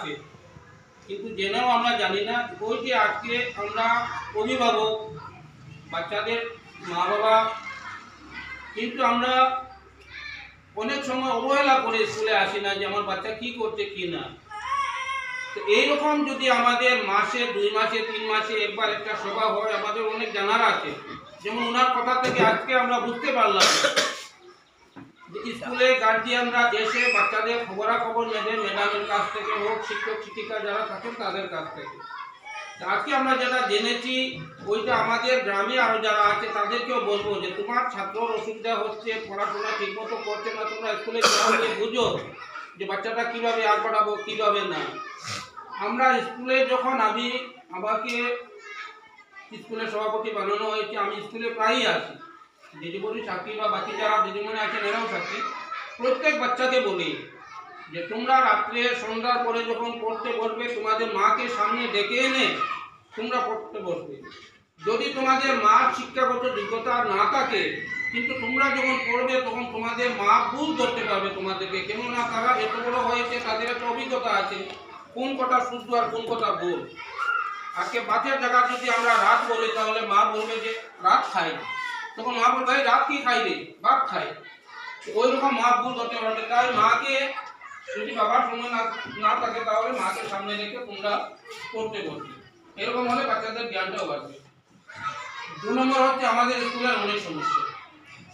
আছে, কিন্তু জেনেও আমরা জানি না। ওই যে আজকে আমরা অভিভাবক, বাচ্চাদের মা বাবা, কিন্তু আমরা অনেক সময় অবহেলা করে স্কুলে আসি না যে আমার বাচ্চা কি করছে কি না। তো এইরকম যদি আমাদের মাসে 2 মাসে 3 মাসে একবার একটা সভা হয়, আমাদের অনেক জানার আছে। যেমন ওনার কথা থেকে আজকে আমরা বুঝতে পারলাম যে স্কুলে গার্জিয়ানরা এসে বাচ্চাদের খবরাখবর নেবে, ম্যাডামের কাছ থেকে হোক, শিক্ষক শিক্ষিকা যারা থাকেন তাদের কাছ থেকে। আজকে আমরা যেটা জেনেছি ওইটা আমাদের গ্রামে আরো যারা আছে তাদেরকেও বলবো যে তোমার ছাত্রর অসুবিধা হচ্ছে, পড়াশোনা ঠিকমতো করছে না, তোমরা স্কুলে কিভাবে বুঝো যে বাচ্চাটা কিভাবে আর পড়াবো কিভাবে না। আমরা স্কুলে যখন আমাকে স্কুলের সভাপতি বানানো হয়েছে, আমি স্কুলে প্রায়ই আসি, দিদিমণি চাকরি বা বাকি যারা দিদিমণি আছেন এরাও চাকরি, প্রত্যেক বাচ্চাকে বলি যে তোমরা রাত্রে সন্ধ্যার পরে যখন পড়তে বসবে তোমাদের মাকে সামনে ডেকে এনে তোমরা পড়তে বসবে। যদি তোমাদের মার শিক্ষাগত যোগ্যতা না থাকে, কিন্তু তোমরা যখন পড়বে তখন তোমাদের মা ভুল ধরতে পারবে তোমাদেরকে, কেননা তারা এত বড় হয়েছে, তাদের একটা অভিজ্ঞতা আছে কোন কথা শুদ্ধ আর কোন কথা ভুল। আজকে বাচ্চার জায়গা যদি আমরা রাত বলি তাহলে মা বলবে যে রাত খাই, তখন মা বলবে রাত কি খাই রে, ভাত খাই। ওই রকম মা ভুল ধরতে পারবে। তাই মাকে যদি বাবার সময় না থাকে তাহলে মাকে সামনে রেখে তোমরা পড়তে বসবে, এরকম হলে বাচ্চাদের জ্ঞানটাও বাড়বে। 2 নম্বর হচ্ছে আমাদের স্কুলের অনেক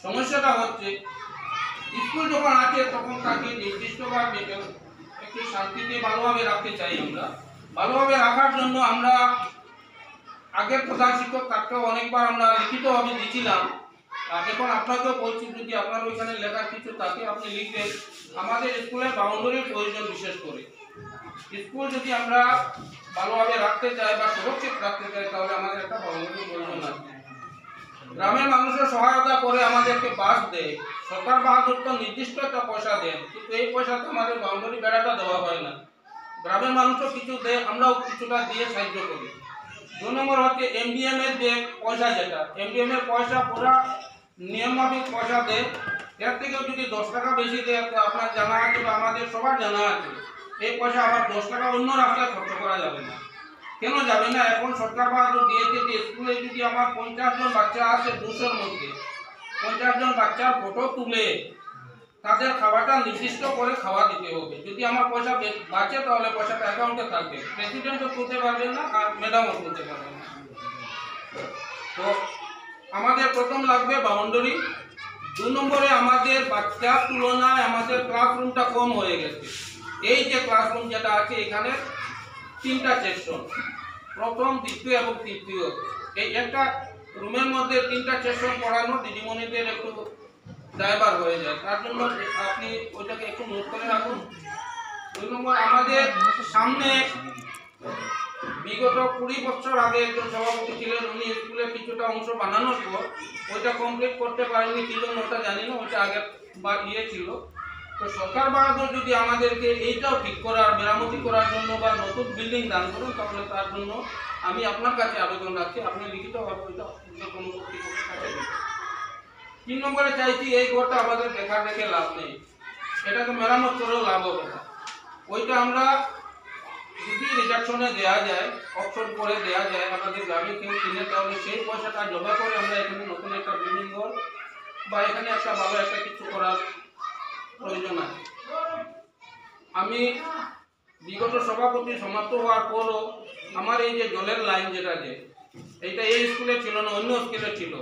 সমস্যাটা হচ্ছে স্কুল যখন আছে তখন তাকে নির্দিষ্টভাবে একটু শান্তিতে ভালোভাবে রাখতে চাই। আমরা ভালোভাবে রাখার জন্য আমরা আগের প্রধান শিক্ষক তাকেও অনেকবার আমরা লিখিতভাবে দিয়েছিলাম। এখন আপনাকেও বলছি, যদি আপনার ওইখানে লেখার কিছু থাকে আপনি লিখবেন। আমাদের স্কুলের বাউন্ডারির প্রয়োজন, বিশেষ করে স্কুল যদি আমরা ভালোভাবে রাখতে চাই বা সুরক্ষিত রাখতে চাই তাহলে আমাদের একটা বাউন্ডারির প্রয়োজন আছে। গ্রামের মানুষের সহায়তা করে আমাদেরকে বাস দেয়, সরকার বাহাদুর তো নির্দিষ্ট একটা পয়সা দেন, কিন্তু এই পয়সাতে আমাদের বাউন্ডারি বেড়াটা দেওয়া হয় না। গ্রামের মানুষও কিছু দেয়, আমরাও কিছুটা দিয়ে সাহায্য করি। 2 নম্বর হচ্ছে এমডিএম এর যে পয়সা, যেটা এমডিএম এর পয়সা পুরা নিয়মমাফিক পয়সা দেয়। এর থেকেও যদি 10 টাকা বেশি দেয়, আপনার জানা আছে বা আমাদের সবার জানা আছে, এই পয়সা আবার 10 টাকা অন্য রাস্তায় খরচ করা যাবে না। কেন যাবে না? এখন সরকার বাহাদুর দিয়েছে যে স্কুলে যদি আমার 50 জন বাচ্চা আছে, 200-র মধ্যে 50 জন বাচ্চার ফটো তুলে তাদের খাওয়াটা নির্দিষ্ট করে খাওয়া দিতে হবে। যদি আমার পয়সা বাঁচে তাহলে পয়সাটা অ্যাকাউন্টে থাকবে, প্রেসিডেন্টও তুলতে পারবে না আর ম্যাডামও তুলতে পারবে না। তো আমাদের প্রথম লাগবে বাউন্ডারি। 2 নম্বরে আমাদের বাচ্চার তুলনায় আমাদের ক্লাসরুমটা কম হয়ে গেছে। এই যে ক্লাসরুম যেটা আছে এখানে 3টা সেকশন, প্রথম, দ্বিতীয় এবং তৃতীয়। এই একটা রুমের মধ্যে 3টা সেকশন পড়ানো দিদিমণিদের একটু ড্রাইভার হয়ে যায়, তার জন্য আপনি ওইটাকে একটু নোট করে রাখুন। 2 নম্বর, আমাদের সামনে বিগত 20 বছর আগে একজন সভাপতি ছিলেন, উনি স্কুলে কিছুটা অংশ বানানোর পর ওইটা কমপ্লিট করতে পারেননি, কি জন্য ওটা জানি না, ওইটা আগে বা ছিল। তো সরকার বাহাদুর যদি আমাদেরকে এইটাও ঠিক করার, মেরামতি করার জন্য বা নতুন বিল্ডিং দান করুন, তাহলে তার জন্য আমি আপনার কাছে আবেদন রাখছি, আপনি লিখিতভাবে ওইটা কোনো কর্তৃপক্ষের কাছে দিন। 3 নম্বরে চাইছি, এই ঘরটা আমাদের দেখার দেখে লাভ নেই, এটাকে মেরামত করেও লাভ হবে না। ওইটা আমরা যদি রিডাকশনে দেওয়া যায়, অপশন করে দেওয়া যায়, আমাদের গ্রামে কেউ কিনে, তাহলে সেই পয়সাটা জমা করে আমরা এখানে নতুন একটা বিল্ডিং ঘর বা এখানে একটা ভালো একটা কিছু করার প্রয়োজন আছে। আমি বিগত সভাপতি সমাপ্ত হওয়ার পরও আমার এই যে জলের লাইন যেটা, যে এইটা এই স্কুলে ছিল না, অন্য স্কুলে ছিল,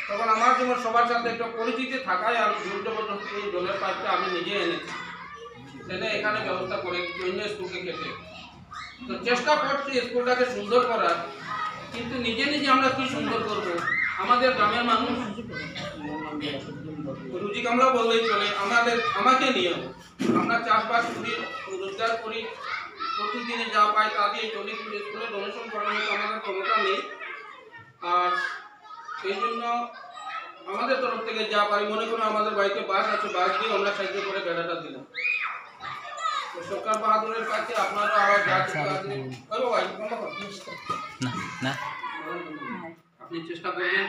তখন আমার যেমন সবার সাথে একটা পরিচিতি থাকায় আমি জোর জবরদস্তি এই জলের পাইপটা আমি নিজে এনেছি, এনে এখানে ব্যবস্থা করে অন্য স্কুলকে কেটে। তো চেষ্টা করছি স্কুলটাকে সুন্দর করার, কিন্তু নিজে নিজে আমরা কি সুন্দর করবো? আমাদের গ্রামের মানুষ রুজি কামড়া বললেই চলে, আমাকে নিয়ে আমরা চাষবাস করি, রোজগার করি, প্রতিদিনে যা পাই তা দিয়ে চলি, কিন্তু স্কুলে ডোনেশন করার মতো আমাদের ক্ষমতা নেই। আর সেই জন্য আমাদের তরফ থেকে যা পারি, মনে করুন আমাদের বাড়িতে বাস আছে, বাস দিয়ে আমরা সাহায্য করে বেড়াটা দিলাম। সরকার বাহাদুরের কাছে আপনারা আবার আপনি চেষ্টা করবেন।